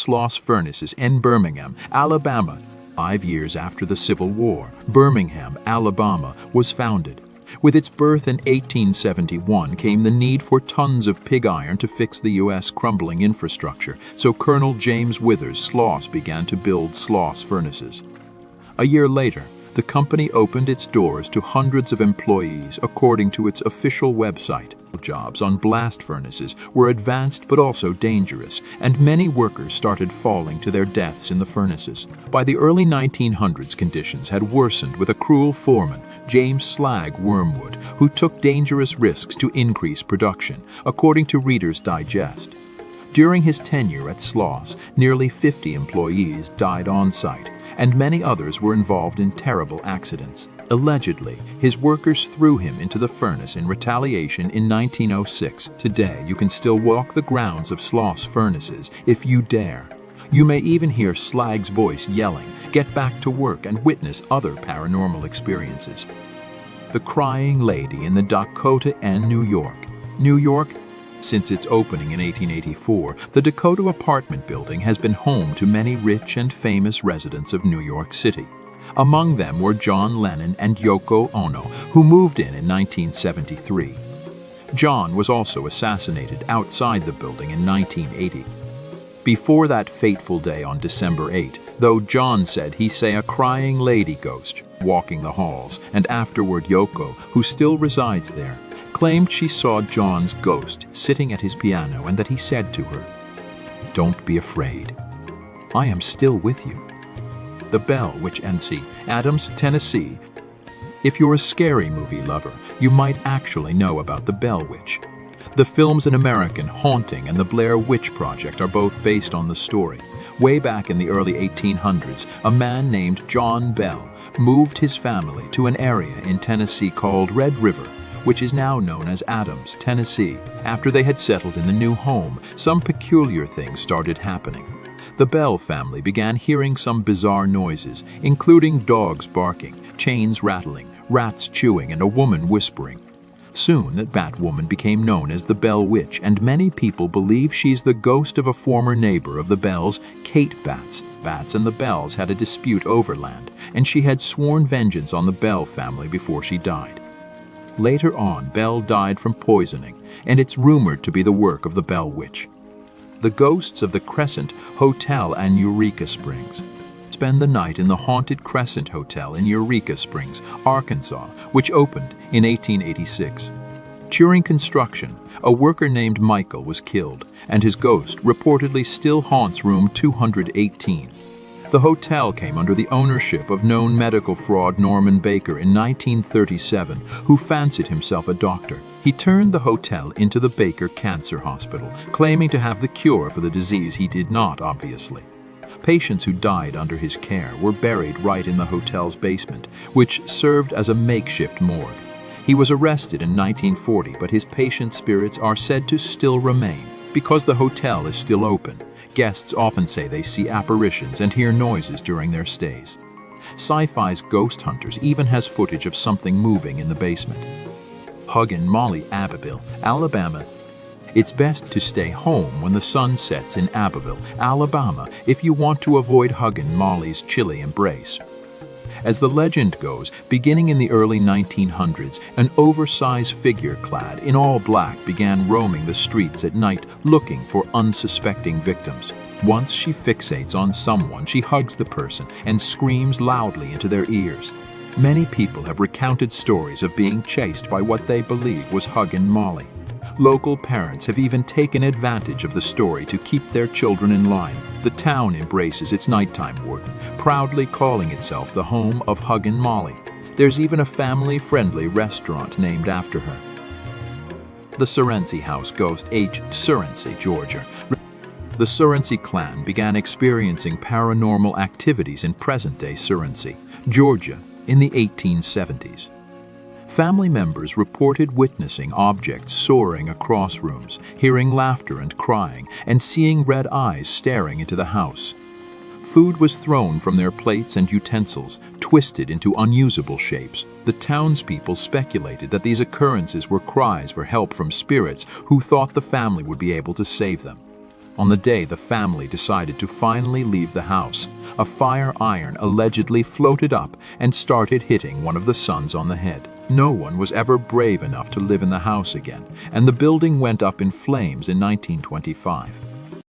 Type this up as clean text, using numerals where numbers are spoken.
Sloss furnaces in Birmingham, Alabama. 5 years after the Civil War, Birmingham, Alabama was founded. With its birth in 1871 came the need for tons of pig iron to fix the U.S. crumbling infrastructure, so Colonel James Withers Sloss began to build Sloss furnaces. A year later, the company opened its doors to hundreds of employees according to its official website. Jobs on blast furnaces were advanced but also dangerous, and many workers started falling to their deaths in the furnaces. By the early 1900s, conditions had worsened with a cruel foreman, James Slag Wormwood, who took dangerous risks to increase production, according to Reader's Digest. During his tenure at Sloss, nearly 50 employees died on site, and many others were involved in terrible accidents. Allegedly, his workers threw him into the furnace in retaliation in 1906. Today, you can still walk the grounds of Sloss furnaces if you dare. You may even hear Slag's voice yelling, "Get back to work," and witness other paranormal experiences. The Crying Lady in the Dakota Inn, New York. New York. Since its opening in 1884, the Dakota apartment building has been home to many rich and famous residents of New York City. Among them were John Lennon and Yoko Ono, who moved in 1973. John was also assassinated outside the building in 1980. Before that fateful day on December 8, though John said he saw a crying lady ghost walking the halls, and afterward Yoko, who still resides there, claimed she saw John's ghost sitting at his piano and that he said to her, "Don't be afraid. I am still with you." The Bell Witch, NC, Adams, Tennessee. If you're a scary movie lover, you might actually know about the Bell Witch. The films An American Haunting and The Blair Witch Project are both based on the story. Way back in the early 1800s, a man named John Bell moved his family to an area in Tennessee called Red River, which is now known as Adams, Tennessee. After they had settled in the new home, some peculiar things started happening. The Bell family began hearing some bizarre noises, including dogs barking, chains rattling, rats chewing, and a woman whispering. Soon, that Batwoman became known as the Bell Witch, and many people believe she's the ghost of a former neighbor of the Bells, Kate Batts. Batts and the Bells had a dispute over land, and she had sworn vengeance on the Bell family before she died. Later on, Bell died from poisoning, and it's rumored to be the work of the Bell Witch. The ghosts of the Crescent Hotel and Eureka Springs spend the night in the haunted Crescent Hotel in Eureka Springs, Arkansas, which opened in 1886. During construction, a worker named Michael was killed, and his ghost reportedly still haunts room 218. The hotel came under the ownership of known medical fraud Norman Baker in 1937, who fancied himself a doctor. He turned the hotel into the Baker Cancer Hospital, claiming to have the cure for the disease he did not, obviously. Patients who died under his care were buried right in the hotel's basement, which served as a makeshift morgue. He was arrested in 1940, but his patient spirits are said to still remain. Because the hotel is still open, guests often say they see apparitions and hear noises during their stays. Sci-Fi's Ghost Hunters even has footage of something moving in the basement. Hug and Molly, Abbeville, Alabama. It's best to stay home when the sun sets in Abbeville, Alabama, if you want to avoid Hug and Molly's chilly embrace. As the legend goes, beginning in the early 1900s, an oversized figure clad in all black began roaming the streets at night looking for unsuspecting victims. Once she fixates on someone, she hugs the person and screams loudly into their ears. Many people have recounted stories of being chased by what they believe was Hug and Molly. Local parents have even taken advantage of the story to keep their children in line. The town embraces its nighttime warden, proudly calling itself the home of Hug and Molly. There's even a family-friendly restaurant named after her. The Surrency House Ghost, Surrency, Georgia. The Surrency clan began experiencing paranormal activities in present-day Surrency, Georgia, in the 1870s. Family members reported witnessing objects soaring across rooms, hearing laughter and crying, and seeing red eyes staring into the house. Food was thrown from their plates and utensils, twisted into unusable shapes. The townspeople speculated that these occurrences were cries for help from spirits who thought the family would be able to save them. On the day the family decided to finally leave the house, a fire iron allegedly floated up and started hitting one of the sons on the head. No one was ever brave enough to live in the house again, and the building went up in flames in 1925.